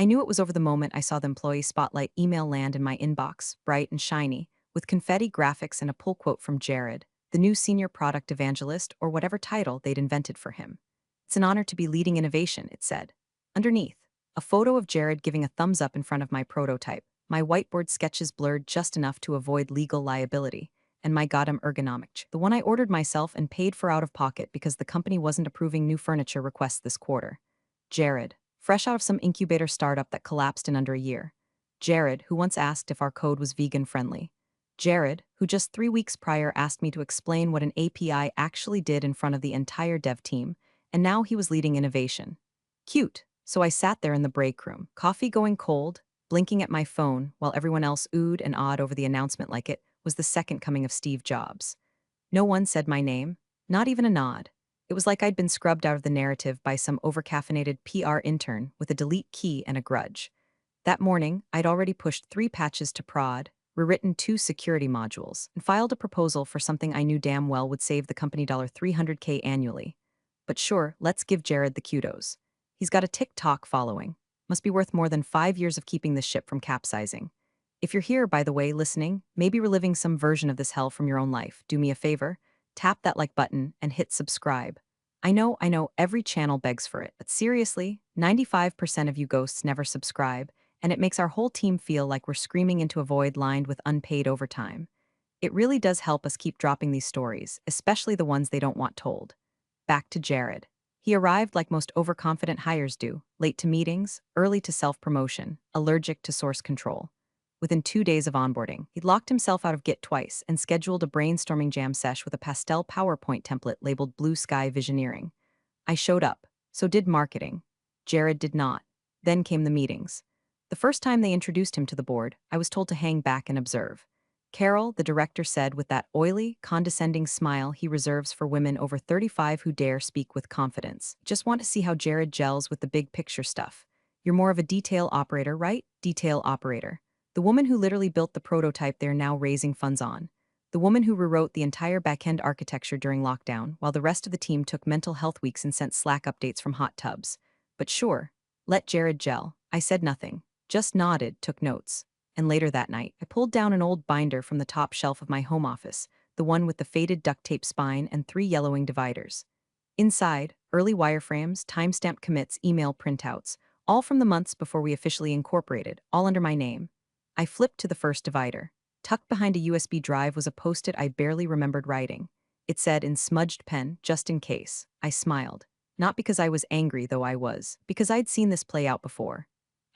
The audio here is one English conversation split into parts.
I knew it was over the moment I saw the employee spotlight email land in my inbox, bright and shiny, with confetti graphics and a pull quote from Jared, the new senior product evangelist or whatever title they'd invented for him. It's an honor to be leading innovation, it said. Underneath, a photo of Jared giving a thumbs up in front of my prototype, my whiteboard sketches blurred just enough to avoid legal liability, and my Gotham ergonomic, the one I ordered myself and paid for out of pocket because the company wasn't approving new furniture requests this quarter. Jared, fresh out of some incubator startup that collapsed in under a year. Jared, who once asked if our code was vegan-friendly. Jared, who just 3 weeks prior asked me to explain what an API actually did in front of the entire dev team, and now he was leading innovation. Cute. So I sat there in the break room, coffee going cold, blinking at my phone while everyone else oohed and awed over the announcement like it was the second coming of Steve Jobs. No one said my name, not even a nod. It was like I'd been scrubbed out of the narrative by some overcaffeinated PR intern with a delete key and a grudge. That morning, I'd already pushed 3 patches to prod, rewritten 2 security modules, and filed a proposal for something I knew damn well would save the company $300K annually. But sure, let's give Jared the kudos. He's got a TikTok following. Must be worth more than 5 years of keeping this ship from capsizing. If you're here, by the way, listening, maybe reliving some version of this hell from your own life, do me a favor, tap that like button and hit subscribe. I know, every channel begs for it, but seriously, 95% of you ghosts never subscribe, and it makes our whole team feel like we're screaming into a void lined with unpaid overtime. It really does help us keep dropping these stories, especially the ones they don't want told. Back to Jared. He arrived like most overconfident hires do, late to meetings, early to self-promotion, allergic to source control. Within 2 days of onboarding, he'd locked himself out of Git twice and scheduled a brainstorming jam sesh with a pastel PowerPoint template labeled Blue Sky Visioneering. I showed up. So did marketing. Jared did not. Then came the meetings. The first time they introduced him to the board, I was told to hang back and observe. Carol, the director, said with that oily, condescending smile he reserves for women over 35 who dare speak with confidence. Just want to see how Jared gels with the big picture stuff. You're more of a detail operator, right? Detail operator. The woman who literally built the prototype they're now raising funds on. The woman who rewrote the entire backend architecture during lockdown, while the rest of the team took mental health weeks and sent Slack updates from hot tubs. But sure, let Jared gel. I said nothing, just nodded, took notes. And later that night, I pulled down an old binder from the top shelf of my home office, the one with the faded duct tape spine and 3 yellowing dividers. Inside, early wireframes, timestamp commits, email printouts, all from the months before we officially incorporated, all under my name. I flipped to the first divider. Tucked behind a USB drive was a post-it I barely remembered writing. It said in smudged pen, just in case. I smiled. Not because I was angry, though I was, because I'd seen this play out before.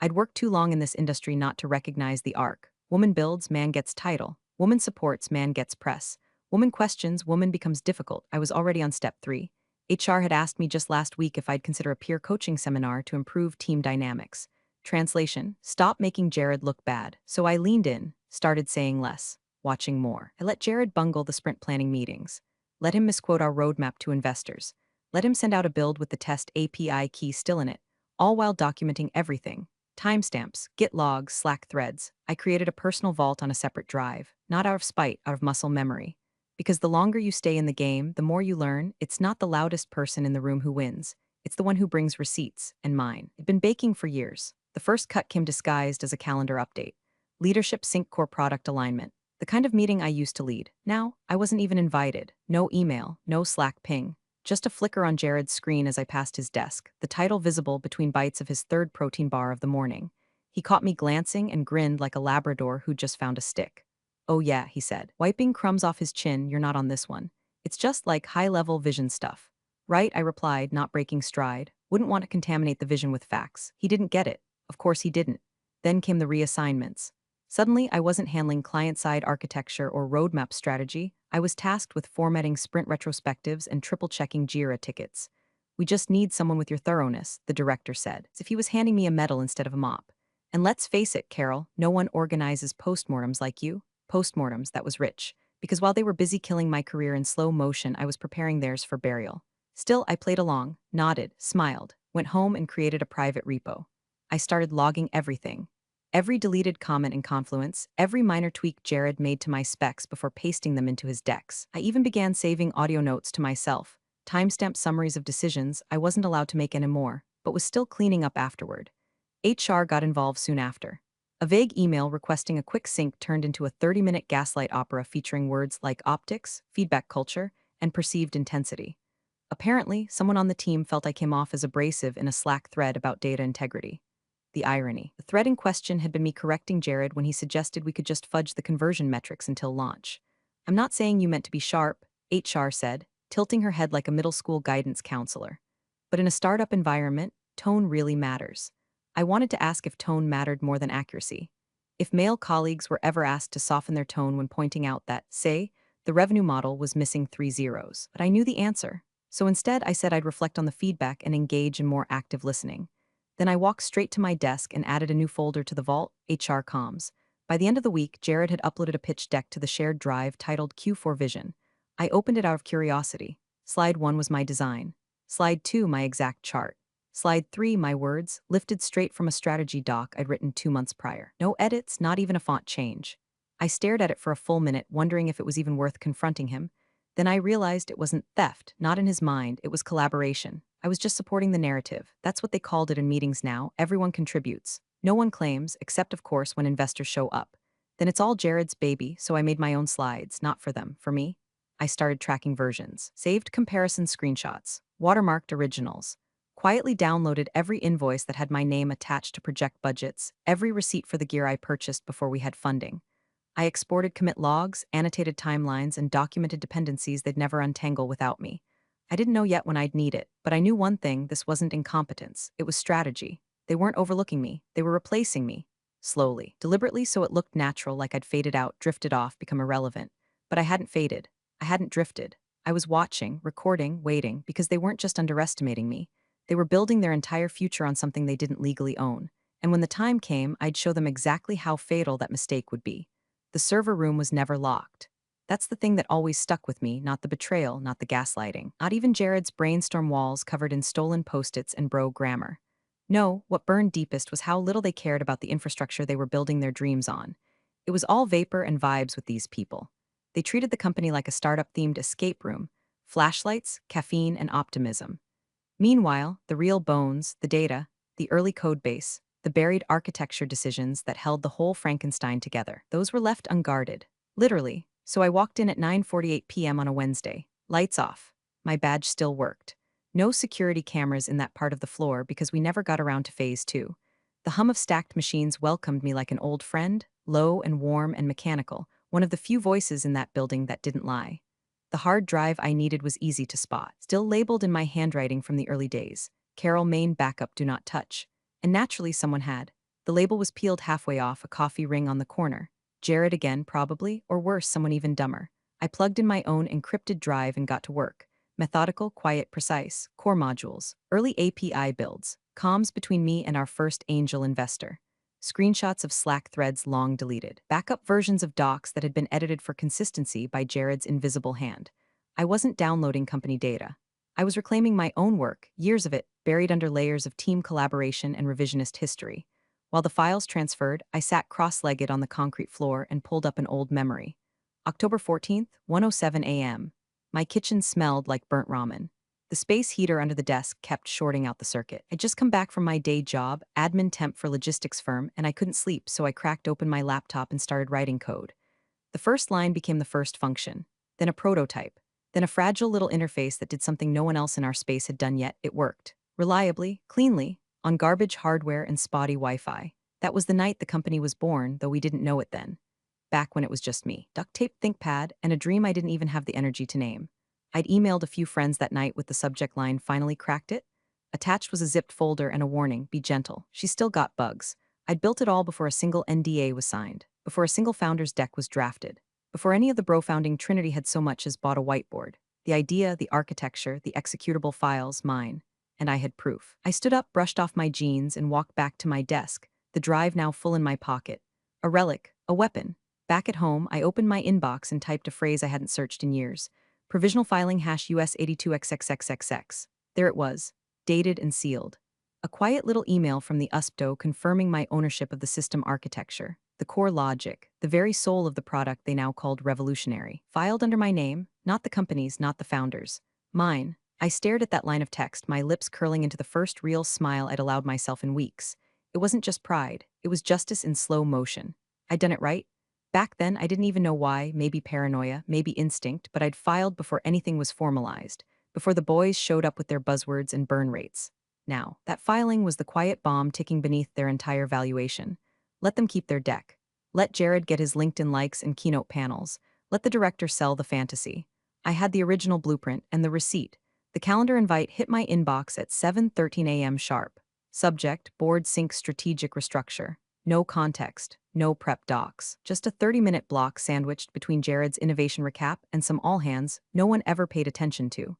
I'd worked too long in this industry not to recognize the arc. Woman builds, man gets title. Woman supports, man gets press. Woman questions, woman becomes difficult. I was already on step 3. HR had asked me just last week if I'd consider a peer coaching seminar to improve team dynamics. Translation: stop making Jared look bad. So I leaned in, started saying less, watching more. I let Jared bungle the sprint planning meetings. Let him misquote our roadmap to investors. Let him send out a build with the test API key still in it, all while documenting everything. Timestamps, Git logs, Slack threads. I created a personal vault on a separate drive, not out of spite, out of muscle memory. Because the longer you stay in the game, the more you learn, it's not the loudest person in the room who wins. It's the one who brings receipts, and mine. I'd been baking for years. The first cut came disguised as a calendar update. Leadership sync core product alignment. The kind of meeting I used to lead. Now, I wasn't even invited. No email, no Slack ping. Just a flicker on Jared's screen as I passed his desk, the title visible between bites of his third protein bar of the morning. He caught me glancing and grinned like a Labrador who'd just found a stick. Oh yeah, he said, wiping crumbs off his chin, you're not on this one. It's just like high-level vision stuff. Right, I replied, not breaking stride. Wouldn't want to contaminate the vision with facts. He didn't get it. Of course he didn't. Then came the reassignments. Suddenly, I wasn't handling client-side architecture or roadmap strategy. I was tasked with formatting sprint retrospectives and triple-checking Jira tickets. We just need someone with your thoroughness, the director said, as if he was handing me a medal instead of a mop. And let's face it, Carol, no one organizes postmortems like you. Postmortems, that was rich. Because while they were busy killing my career in slow motion, I was preparing theirs for burial. Still, I played along, nodded, smiled, went home and created a private repo. I started logging everything. Every deleted comment in Confluence, every minor tweak Jared made to my specs before pasting them into his decks. I even began saving audio notes to myself, timestamp summaries of decisions I wasn't allowed to make anymore, but was still cleaning up afterward. HR got involved soon after. A vague email requesting a quick sync turned into a 30-minute gaslight opera featuring words like optics, feedback culture, and perceived intensity. Apparently, someone on the team felt I came off as abrasive in a Slack thread about data integrity. The irony. The thread in question had been me correcting Jared when he suggested we could just fudge the conversion metrics until launch. I'm not saying you meant to be sharp, HR said, tilting her head like a middle school guidance counselor. But in a startup environment, tone really matters. I wanted to ask if tone mattered more than accuracy. If male colleagues were ever asked to soften their tone when pointing out that, say, the revenue model was missing 3 zeros, but I knew the answer. So instead, I said I'd reflect on the feedback and engage in more active listening. Then I walked straight to my desk and added a new folder to the vault, HR Comms. By the end of the week, Jared had uploaded a pitch deck to the shared drive titled Q4 Vision. I opened it out of curiosity. Slide 1 was my design. Slide 2, my exact chart. Slide 3, my words, lifted straight from a strategy doc I'd written 2 months prior. No edits, not even a font change. I stared at it for a full minute, wondering if it was even worth confronting him. Then I realized it wasn't theft, not in his mind, it was collaboration. I was just supporting the narrative. That's what they called it in meetings now. Everyone contributes. No one claims, except of course when investors show up. Then it's all Jared's baby, so I made my own slides, not for them, for me. I started tracking versions, saved comparison screenshots, watermarked originals, quietly downloaded every invoice that had my name attached to project budgets, every receipt for the gear I purchased before we had funding. I exported commit logs, annotated timelines, and documented dependencies they'd never untangle without me. I didn't know yet when I'd need it, but I knew one thing: this wasn't incompetence, it was strategy. They weren't overlooking me, they were replacing me. Slowly, deliberately so it looked natural, like I'd faded out, drifted off, become irrelevant. But I hadn't faded. I hadn't drifted. I was watching, recording, waiting, because they weren't just underestimating me. They were building their entire future on something they didn't legally own. And when the time came, I'd show them exactly how fatal that mistake would be. The server room was never locked. That's the thing that always stuck with me, not the betrayal, not the gaslighting, not even Jared's brainstorm walls covered in stolen post-its and bro grammar. No, what burned deepest was how little they cared about the infrastructure they were building their dreams on. It was all vapor and vibes with these people. They treated the company like a startup-themed escape room: flashlights, caffeine, and optimism. Meanwhile, the real bones, the data, the early code base, the buried architecture decisions that held the whole Frankenstein together, those were left unguarded. Literally. So I walked in at 9:48 p.m. on a Wednesday. Lights off. My badge still worked. No security cameras in that part of the floor because we never got around to phase 2. The hum of stacked machines welcomed me like an old friend, low and warm and mechanical, one of the few voices in that building that didn't lie. The hard drive I needed was easy to spot, still labeled in my handwriting from the early days: Carol Main backup, do not touch. And naturally someone had. The label was peeled halfway off, a coffee ring on the corner. Jared again, probably, or worse, someone even dumber. I plugged in my own encrypted drive and got to work. Methodical, quiet, precise, core modules, early API builds, comms between me and our first angel investor. Screenshots of Slack threads long deleted, backup versions of docs that had been edited for consistency by Jared's invisible hand. I wasn't downloading company data. I was reclaiming my own work, years of it, buried under layers of team collaboration and revisionist history. While the files transferred, I sat cross-legged on the concrete floor and pulled up an old memory. October 14th, 1:07 a.m. My kitchen smelled like burnt ramen. The space heater under the desk kept shorting out the circuit. I'd just come back from my day job, admin temp for logistics firm, and I couldn't sleep, so I cracked open my laptop and started writing code. The first line became the first function, then a prototype, then a fragile little interface that did something no one else in our space had done yet. It worked. Reliably, cleanly, on garbage hardware and spotty Wi-Fi. That was the night the company was born, though we didn't know it then. Back when it was just me, duct tape ThinkPad, and a dream I didn't even have the energy to name. I'd emailed a few friends that night with the subject line, "Finally cracked it?" Attached was a zipped folder and a warning: be gentle, she still got bugs. I'd built it all before a single NDA was signed, before a single founder's deck was drafted, before any of the bro-founding trinity had so much as bought a whiteboard. The idea, the architecture, the executable files, mine. And I had proof. I stood up, brushed off my jeans, and walked back to my desk, the drive now full in my pocket. A relic, a weapon. Back at home, I opened my inbox and typed a phrase I hadn't searched in years: provisional filing hash US 82XXXXX. There it was, dated and sealed. A quiet little email from the USPTO confirming my ownership of the system architecture, the core logic, the very soul of the product they now called revolutionary. Filed under my name, not the company's, not the founder's. Mine. I stared at that line of text, my lips curling into the first real smile I'd allowed myself in weeks. It wasn't just pride, it was justice in slow motion. I'd done it right. Back then, I didn't even know why, maybe paranoia, maybe instinct, but I'd filed before anything was formalized, before the boys showed up with their buzzwords and burn rates. Now, that filing was the quiet bomb ticking beneath their entire valuation. Let them keep their deck. Let Jared get his LinkedIn likes and keynote panels. Let the director sell the fantasy. I had the original blueprint and the receipt. The calendar invite hit my inbox at 7:13 a.m. sharp. Subject, Board Sync Strategic Restructure. No context, no prep docs. Just a 30-minute block sandwiched between Jared's innovation recap and some all-hands no one ever paid attention to.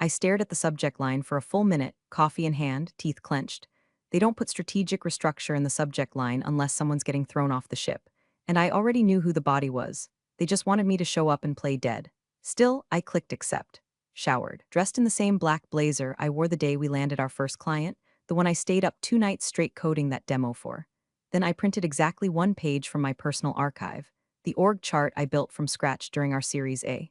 I stared at the subject line for a full minute, coffee in hand, teeth clenched. They don't put strategic restructure in the subject line unless someone's getting thrown off the ship. And I already knew who the body was. They just wanted me to show up and play dead. Still, I clicked accept. Showered. Dressed in the same black blazer I wore the day we landed our first client, the one I stayed up 2 nights straight coding that demo for. Then I printed exactly one page from my personal archive, the org chart I built from scratch during our Series A.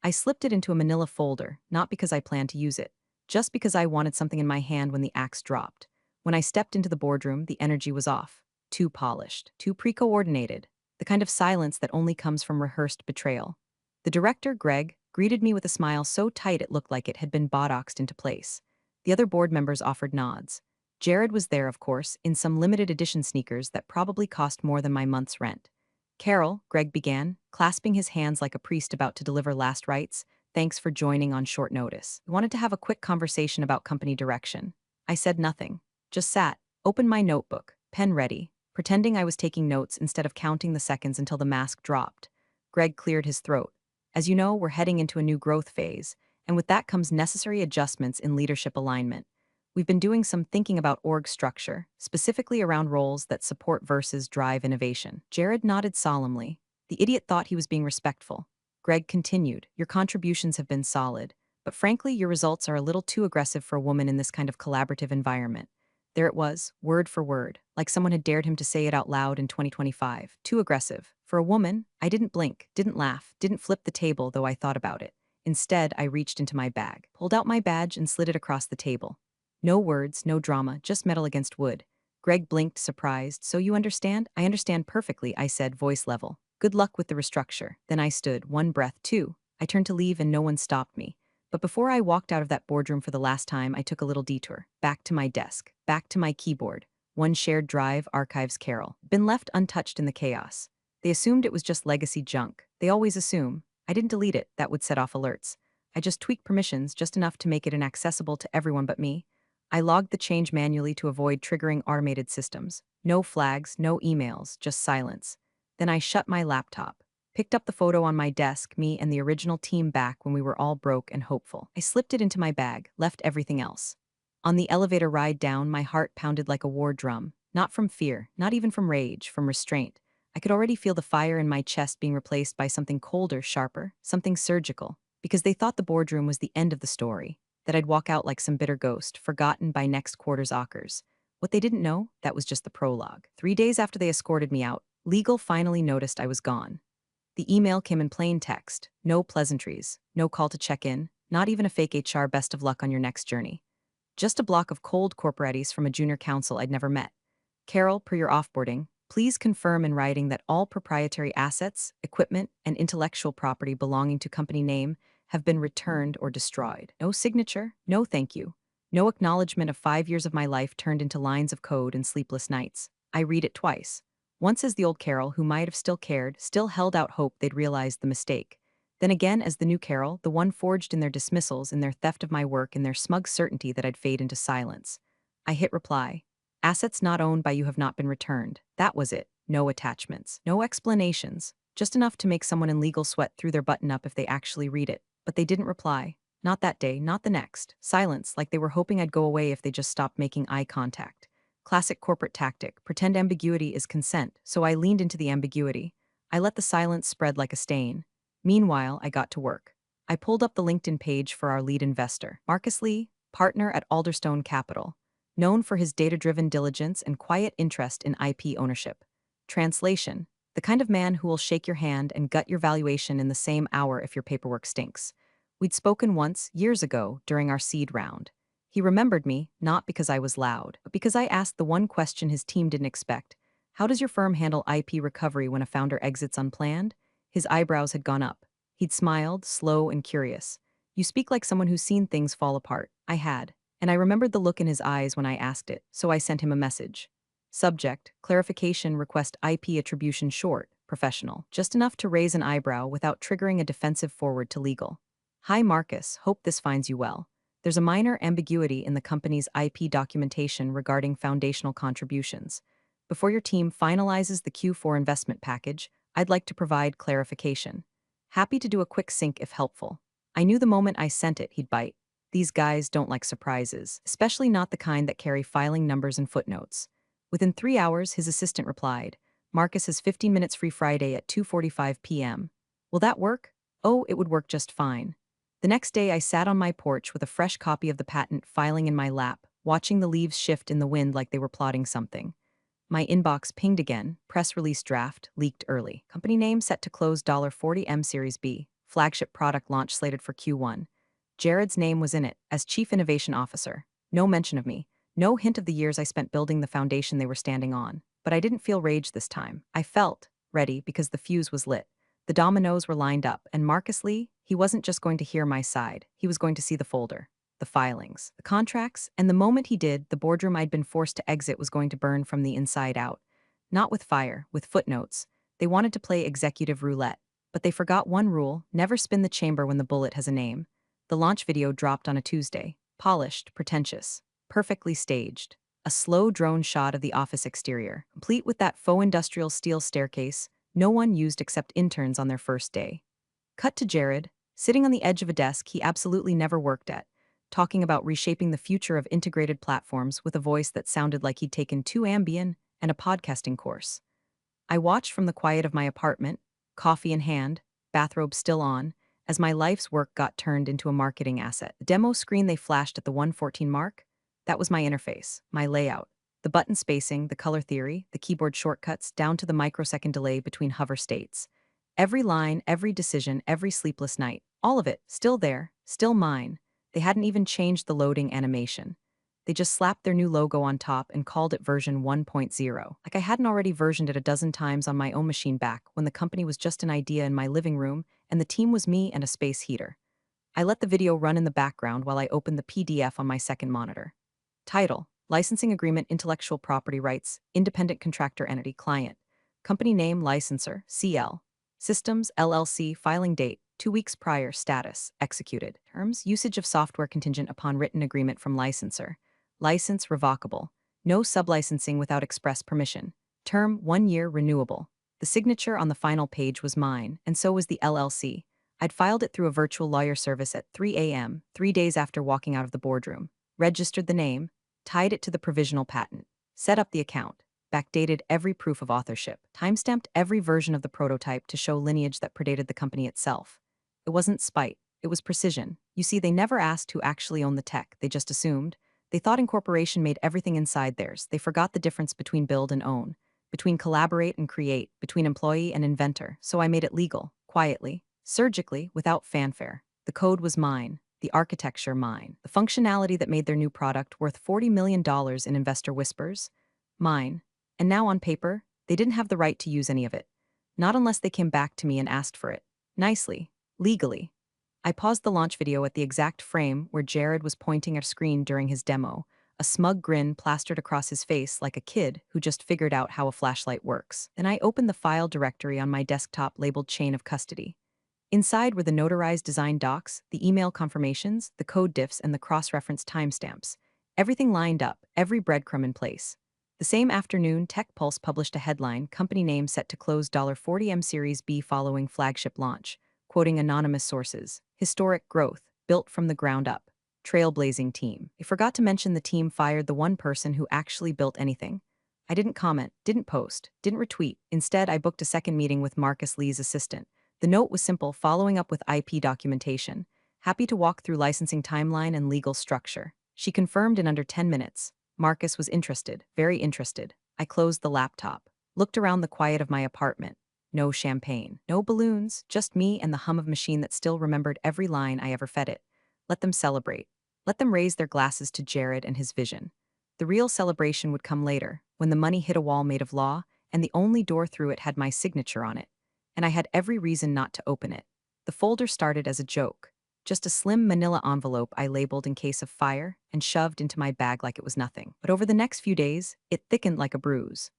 I slipped it into a manila folder, not because I planned to use it, just because I wanted something in my hand when the axe dropped. When I stepped into the boardroom, the energy was off. Too polished, too pre-coordinated, the kind of silence that only comes from rehearsed betrayal. The director, Greg, greeted me with a smile so tight it looked like it had been botoxed into place. The other board members offered nods. Jared was there, of course, in some limited edition sneakers that probably cost more than my month's rent. Carol, Greg began, clasping his hands like a priest about to deliver last rites, thanks for joining on short notice. I wanted to have a quick conversation about company direction. I said nothing, just sat, opened my notebook, pen ready, pretending I was taking notes instead of counting the seconds until the mask dropped. Greg cleared his throat. As you know, we're heading into a new growth phase, and with that comes necessary adjustments in leadership alignment. We've been doing some thinking about org structure, specifically around roles that support versus drive innovation. Jared nodded solemnly. The idiot thought he was being respectful. Greg continued, your contributions have been solid, but frankly, your results are a little too aggressive for a woman in this kind of collaborative environment. There it was, word for word, like someone had dared him to say it out loud in 2025. Too aggressive. For a woman, I didn't blink, didn't laugh, didn't flip the table, though I thought about it. Instead, I reached into my bag, pulled out my badge, and slid it across the table. No words, no drama, just metal against wood. Greg blinked, surprised. So you understand? I understand perfectly, I said, voice level. Good luck with the restructure. Then I stood, one breath, two. I turned to leave and no one stopped me. But before I walked out of that boardroom for the last time, I took a little detour. Back to my desk, back to my keyboard. One shared drive, archives Carol. Been left untouched in the chaos. They assumed it was just legacy junk. They always assume. I didn't delete it, that would set off alerts. I just tweaked permissions just enough to make it inaccessible to everyone but me. I logged the change manually to avoid triggering automated systems. No flags, no emails, just silence. Then I shut my laptop, picked up the photo on my desk, me and the original team back when we were all broke and hopeful. I slipped it into my bag, left everything else. On the elevator ride down, my heart pounded like a war drum, not from fear, not even from rage, from restraint. I could already feel the fire in my chest being replaced by something colder, sharper, something surgical, because they thought the boardroom was the end of the story, that I'd walk out like some bitter ghost, forgotten by next quarter's ockers. What they didn't know, that was just the prologue. 3 days after they escorted me out, legal finally noticed I was gone. The email came in plain text, no pleasantries, no call to check in, not even a fake HR best of luck on your next journey. Just a block of cold corporaties from a junior counsel I'd never met. Carol, per your offboarding, please confirm in writing that all proprietary assets, equipment, and intellectual property belonging to company name have been returned or destroyed. No signature, no thank you. No acknowledgement of 5 years of my life turned into lines of code and sleepless nights. I read it twice. Once as the old Carol, who might have still cared, still held out hope they'd realized the mistake. Then again as the new Carol, the one forged in their dismissals, in their theft of my work, in their smug certainty that I'd fade into silence. I hit reply. Assets not owned by you have not been returned. That was it. No attachments. No explanations. Just enough to make someone in legal sweat through their button up if they actually read it. But they didn't reply. Not that day, not the next. Silence, like they were hoping I'd go away if they just stopped making eye contact. Classic corporate tactic. Pretend ambiguity is consent, so I leaned into the ambiguity. I let the silence spread like a stain. Meanwhile, I got to work. I pulled up the LinkedIn page for our lead investor, Marcus Lee, partner at Alderstone Capital, known for his data-driven diligence and quiet interest in IP ownership. Translation: the kind of man who will shake your hand and gut your valuation in the same hour if your paperwork stinks. We'd spoken once, years ago, during our seed round. He remembered me, not because I was loud, but because I asked the one question his team didn't expect. How does your firm handle IP recovery when a founder exits unplanned? His eyebrows had gone up. He'd smiled, slow and curious. You speak like someone who's seen things fall apart. I had. And I remembered the look in his eyes when I asked it, so I sent him a message. Subject, clarification request IP attribution short, professional. Just enough to raise an eyebrow without triggering a defensive forward to legal. Hi Marcus, hope this finds you well. There's a minor ambiguity in the company's IP documentation regarding foundational contributions. Before your team finalizes the Q4 investment package, I'd like to provide clarification. Happy to do a quick sync if helpful. I knew the moment I sent it, he'd bite. These guys don't like surprises, especially not the kind that carry filing numbers and footnotes. Within 3 hours, his assistant replied, Marcus has 15 minutes free Friday at 2:45 p.m. Will that work? Oh, it would work just fine. The next day, I sat on my porch with a fresh copy of the patent filing in my lap, watching the leaves shift in the wind like they were plotting something. My inbox pinged again, press release draft, leaked early. Company name set to close $40M Series B, flagship product launch slated for Q1. Jared's name was in it, as Chief Innovation Officer. No mention of me, no hint of the years I spent building the foundation they were standing on. But I didn't feel rage this time. I felt ready because the fuse was lit. The dominoes were lined up, and Marcus Lee, he wasn't just going to hear my side, he was going to see the folder, the filings, the contracts, and the moment he did, the boardroom I'd been forced to exit was going to burn from the inside out. Not with fire, with footnotes. They wanted to play executive roulette, but they forgot one rule: never spin the chamber when the bullet has a name. The launch video dropped on a Tuesday. Polished, pretentious, perfectly staged. A slow drone shot of the office exterior, complete with that faux industrial steel staircase no one used except interns on their first day. Cut to Jared, sitting on the edge of a desk he absolutely never worked at, talking about reshaping the future of integrated platforms with a voice that sounded like he'd taken 2 Ambien and a podcasting course. I watched from the quiet of my apartment, coffee in hand, bathrobe still on, as my life's work got turned into a marketing asset. The demo screen they flashed at the 114 mark, that was my interface, my layout. The button spacing, the color theory, the keyboard shortcuts, down to the microsecond delay between hover states. Every line, every decision, every sleepless night, all of it, still there, still mine. They hadn't even changed the loading animation. They just slapped their new logo on top and called it version 1.0. Like I hadn't already versioned it a dozen times on my own machine back when the company was just an idea in my living room and the team was me and a space heater. I let the video run in the background while I opened the PDF on my second monitor. Title: Licensing Agreement, Intellectual Property Rights, Independent Contractor Entity, Client. Company name, Licensor, CL. Systems, LLC, filing date, 2 weeks prior, status, executed. Terms, usage of software contingent upon written agreement from licensor. License revocable. No sublicensing without express permission. Term, 1 year, renewable. The signature on the final page was mine, and so was the LLC. I'd filed it through a virtual lawyer service at 3 a.m., 3 days after walking out of the boardroom. Registered the name, tied it to the provisional patent, set up the account, backdated every proof of authorship, timestamped every version of the prototype to show lineage that predated the company itself. It wasn't spite, it was precision. You see, they never asked who actually owned the tech, they just assumed. They thought incorporation made everything inside theirs. They forgot the difference between build and own, between collaborate and create, between employee and inventor. So I made it legal, quietly, surgically, without fanfare. The code was mine, the architecture mine, the functionality that made their new product worth $40 million in investor whispers, mine. And now on paper, they didn't have the right to use any of it. Not unless they came back to me and asked for it. Nicely, legally. I paused the launch video at the exact frame where Jared was pointing at a screen during his demo, a smug grin plastered across his face like a kid who just figured out how a flashlight works. Then I opened the file directory on my desktop labeled Chain of Custody. Inside were the notarized design docs, the email confirmations, the code diffs, and the cross-reference timestamps. Everything lined up, every breadcrumb in place. The same afternoon, Tech Pulse published a headline, company name set to close $40M Series B following flagship launch, quoting anonymous sources. Historic growth, built from the ground up. Trailblazing team. They forgot to mention the team fired the one person who actually built anything. I didn't comment, didn't post, didn't retweet. Instead, I booked a second meeting with Marcus Lee's assistant. The note was simple, following up with IP documentation. Happy to walk through licensing timeline and legal structure. She confirmed in under 10 minutes. Marcus was interested, very interested. I closed the laptop, looked around the quiet of my apartment. No champagne, no balloons, just me and the hum of machine that still remembered every line I ever fed it. Let them celebrate. Let them raise their glasses to Jared and his vision. The real celebration would come later, when the money hit a wall made of law, and the only door through it had my signature on it. And I had every reason not to open it. The folder started as a joke. Just a slim manila envelope I labeled in case of fire and shoved into my bag like it was nothing. But over the next few days, it thickened like a bruise.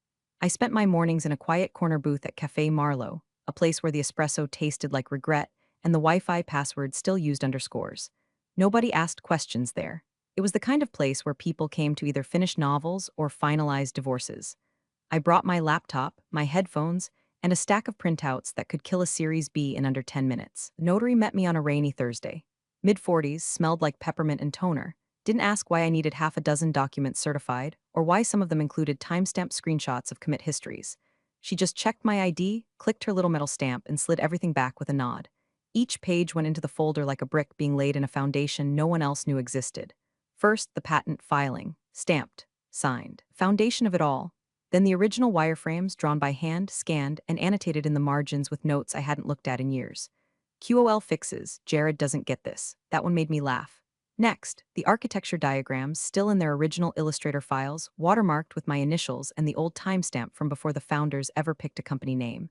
I spent my mornings in a quiet corner booth at Café Marlowe, a place where the espresso tasted like regret and the Wi-Fi password still used underscores. Nobody asked questions there. It was the kind of place where people came to either finish novels or finalize divorces. I brought my laptop, my headphones, and a stack of printouts that could kill a Series B in under 10 minutes. The notary met me on a rainy Thursday. Mid-40s, smelled like peppermint and toner. Didn't ask why I needed half a dozen documents certified, or why some of them included timestamp screenshots of commit histories. She just checked my ID, clicked her little metal stamp, and slid everything back with a nod. Each page went into the folder like a brick being laid in a foundation no one else knew existed. First, the patent filing, stamped, signed. Foundation of it all. Then the original wireframes drawn by hand, scanned, and annotated in the margins with notes I hadn't looked at in years. QOL fixes, Jared doesn't get this. That one made me laugh. Next, the architecture diagrams, still in their original Illustrator files, watermarked with my initials and the old timestamp from before the founders ever picked a company name.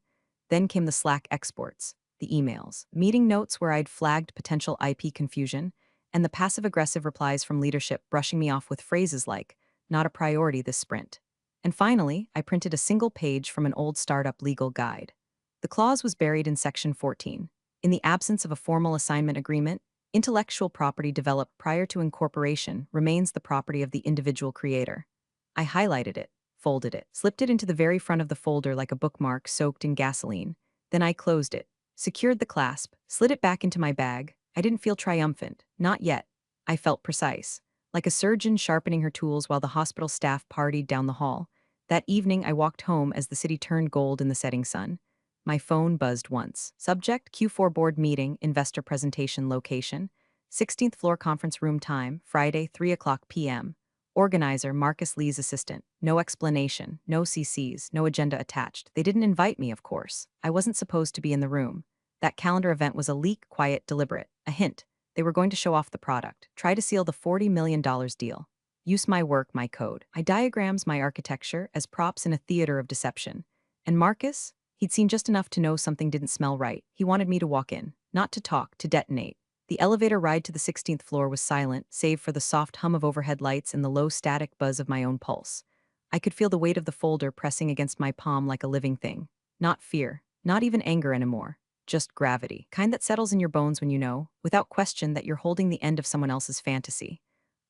Then came the Slack exports, the emails, meeting notes where I'd flagged potential IP confusion, and the passive-aggressive replies from leadership brushing me off with phrases like, "Not a priority this sprint." And finally, I printed a single page from an old startup legal guide. The clause was buried in Section 14. In the absence of a formal assignment agreement, intellectual property developed prior to incorporation remains the property of the individual creator. I highlighted it, folded it, slipped it into the very front of the folder like a bookmark soaked in gasoline. Then I closed it, secured the clasp, slid it back into my bag. I didn't feel triumphant, not yet. I felt precise. Like a surgeon sharpening her tools while the hospital staff partied down the hall. That evening, I walked home as the city turned gold in the setting sun. My phone buzzed once. Subject, Q4 board meeting, investor presentation location. 16th floor conference room time, Friday, 3 o'clock p.m. Organizer, Marcus Lee's assistant. No explanation, no CCs, no agenda attached. They didn't invite me, of course. I wasn't supposed to be in the room. That calendar event was a leak, quiet, deliberate. A hint. They were going to show off the product. Try to seal the $40 million deal. Use my work, my code. I diagrams my architecture as props in a theater of deception. And Marcus? He'd seen just enough to know something didn't smell right. He wanted me to walk in, not to talk, to detonate. The elevator ride to the 16th floor was silent, save for the soft hum of overhead lights and the low static buzz of my own pulse. I could feel the weight of the folder pressing against my palm like a living thing. Not fear, not even anger anymore. Just gravity, kind that settles in your bones when you know, without question, that you're holding the end of someone else's fantasy.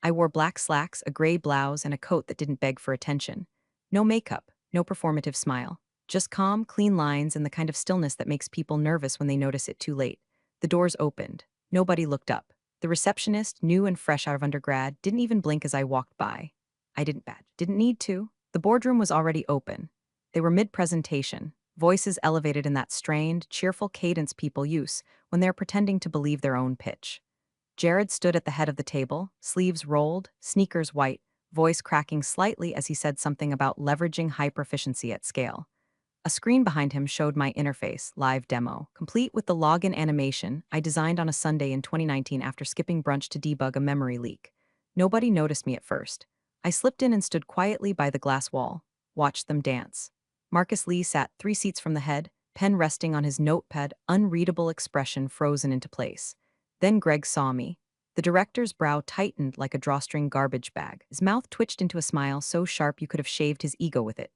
I wore black slacks, a gray blouse, and a coat that didn't beg for attention. No makeup, no performative smile. Just calm, clean lines and the kind of stillness that makes people nervous when they notice it too late. The doors opened. Nobody looked up. The receptionist, new and fresh out of undergrad, didn't even blink as I walked by. I didn't badge. Didn't need to. The boardroom was already open. They were mid-presentation, voices elevated in that strained, cheerful cadence people use when they're pretending to believe their own pitch. Jared stood at the head of the table, sleeves rolled, sneakers white, voice cracking slightly as he said something about leveraging high proficiency at scale. A screen behind him showed my interface, live demo, complete with the login animation I designed on a Sunday in 2019 after skipping brunch to debug a memory leak. Nobody noticed me at first. I slipped in and stood quietly by the glass wall, watched them dance. Marcus Lee sat 3 seats from the head, pen resting on his notepad, unreadable expression frozen into place. Then Greg saw me. The director's brow tightened like a drawstring garbage bag. His mouth twitched into a smile so sharp you could have shaved his ego with it.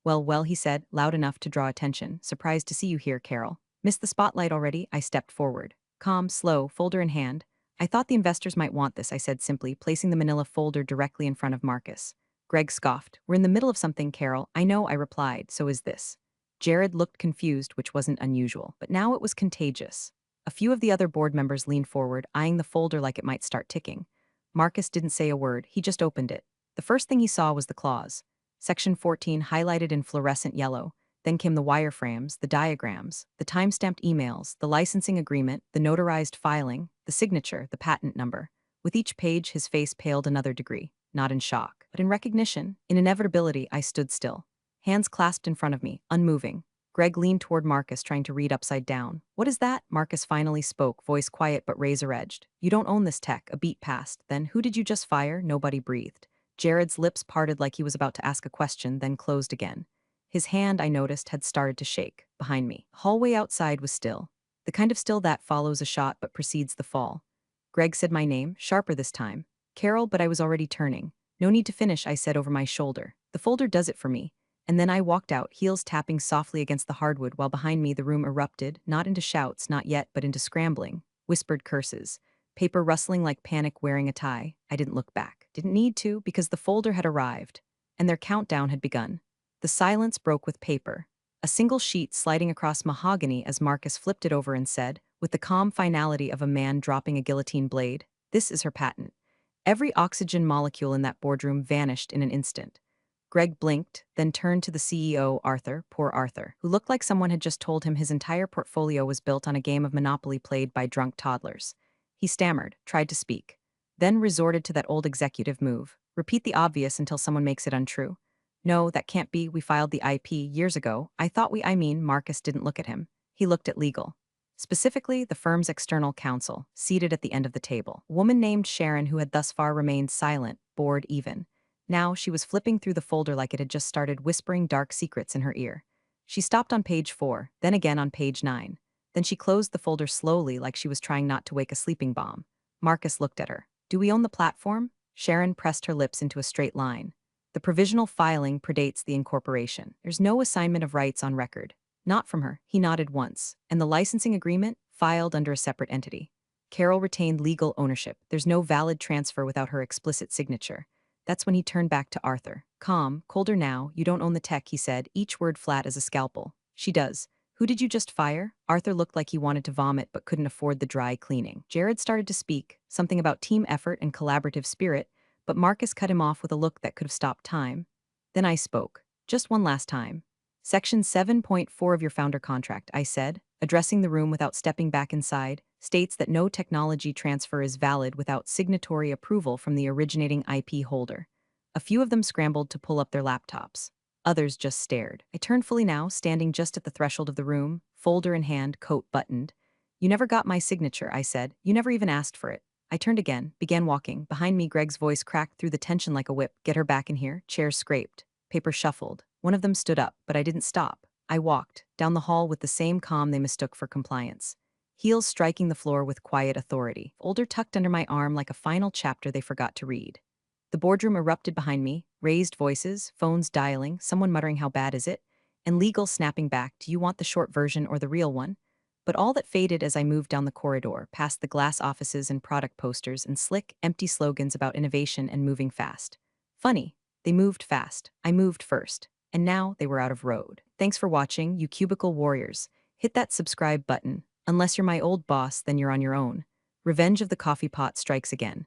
Well, he said, loud enough to draw attention. Surprised to see you here, Carol. Missed the spotlight already? I stepped forward. Calm, slow, folder in hand. I thought the investors might want this, I said simply, placing the manila folder directly in front of Marcus. Greg scoffed. We're in the middle of something, Carol. I know, I replied. So is this. Jared looked confused, which wasn't unusual, but now it was contagious. A few of the other board members leaned forward, eyeing the folder like it might start ticking. Marcus didn't say a word, he just opened it. The first thing he saw was the clause. Section 14 highlighted in fluorescent yellow. Then came the wireframes, the diagrams, the time-stamped emails, the licensing agreement, the notarized filing, the signature, the patent number. With each page, his face paled another degree, not in shock, but in recognition. In inevitability, I stood still. Hands clasped in front of me, unmoving. Greg leaned toward Marcus, trying to read upside down. What is that? Marcus finally spoke, voice quiet but razor-edged. You don't own this tech. A beat passed. Then, who did you just fire? Nobody breathed. Jared's lips parted like he was about to ask a question, then closed again. His hand, I noticed, had started to shake. Behind me. Hallway outside was still. The kind of still that follows a shot but precedes the fall. Greg said my name, sharper this time. Carol, but I was already turning. No need to finish, I said over my shoulder. The folder does it for me. And then I walked out, heels tapping softly against the hardwood, while behind me the room erupted, not into shouts, not yet, but into scrambling, whispered curses. Paper rustling like panic wearing a tie. I didn't look back. Didn't need to, because the folder had arrived. And their countdown had begun. The silence broke with paper. A single sheet sliding across mahogany as Marcus flipped it over and said, with the calm finality of a man dropping a guillotine blade, "This is her patent." Every oxygen molecule in that boardroom vanished in an instant. Greg blinked, then turned to the CEO, Arthur, poor Arthur, who looked like someone had just told him his entire portfolio was built on a game of Monopoly played by drunk toddlers. He stammered, tried to speak, then resorted to that old executive move. Repeat the obvious until someone makes it untrue. No, that can't be. We filed the IP years ago. I mean, Marcus didn't look at him. He looked at legal. Specifically, the firm's external counsel, seated at the end of the table. A woman named Sharon who had thus far remained silent, bored even. Now she was flipping through the folder like it had just started, whispering dark secrets in her ear. She stopped on page 4, then again on page 9. Then she closed the folder slowly like she was trying not to wake a sleeping bomb. Marcus looked at her. Do we own the platform? Sharon pressed her lips into a straight line. The provisional filing predates the incorporation. There's no assignment of rights on record. Not from her, he nodded once. And the licensing agreement? Filed under a separate entity. Carol retained legal ownership. There's no valid transfer without her explicit signature. That's when he turned back to Arthur. Calm, colder now, you don't own the tech, he said, each word flat as a scalpel. She does. Who did you just fire? Arthur looked like he wanted to vomit but couldn't afford the dry cleaning. Jared started to speak, something about team effort and collaborative spirit, but Marcus cut him off with a look that could have stopped time. Then I spoke. Just one last time. Section 7.4 of your founder contract, I said, addressing the room without stepping back inside, states that no technology transfer is valid without signatory approval from the originating IP holder. A few of them scrambled to pull up their laptops. Others just stared. I turned fully now, standing just at the threshold of the room, folder in hand, coat buttoned. You never got my signature, I said. You never even asked for it. I turned again, began walking. Behind me, Greg's voice cracked through the tension like a whip. Get her back in here. Chairs scraped. Paper shuffled. One of them stood up, but I didn't stop. I walked, down the hall with the same calm they mistook for compliance. Heels striking the floor with quiet authority. Folder tucked under my arm like a final chapter they forgot to read. The boardroom erupted behind me, raised voices, phones dialing, someone muttering how bad is it, and legal snapping back, do you want the short version or the real one? But all that faded as I moved down the corridor, past the glass offices and product posters and slick, empty slogans about innovation and moving fast. Funny, they moved fast. I moved first. And now they were out of road. Thanks for watching, you cubicle warriors. Hit that subscribe button. Unless you're my old boss, then you're on your own. Revenge of the coffee pot strikes again.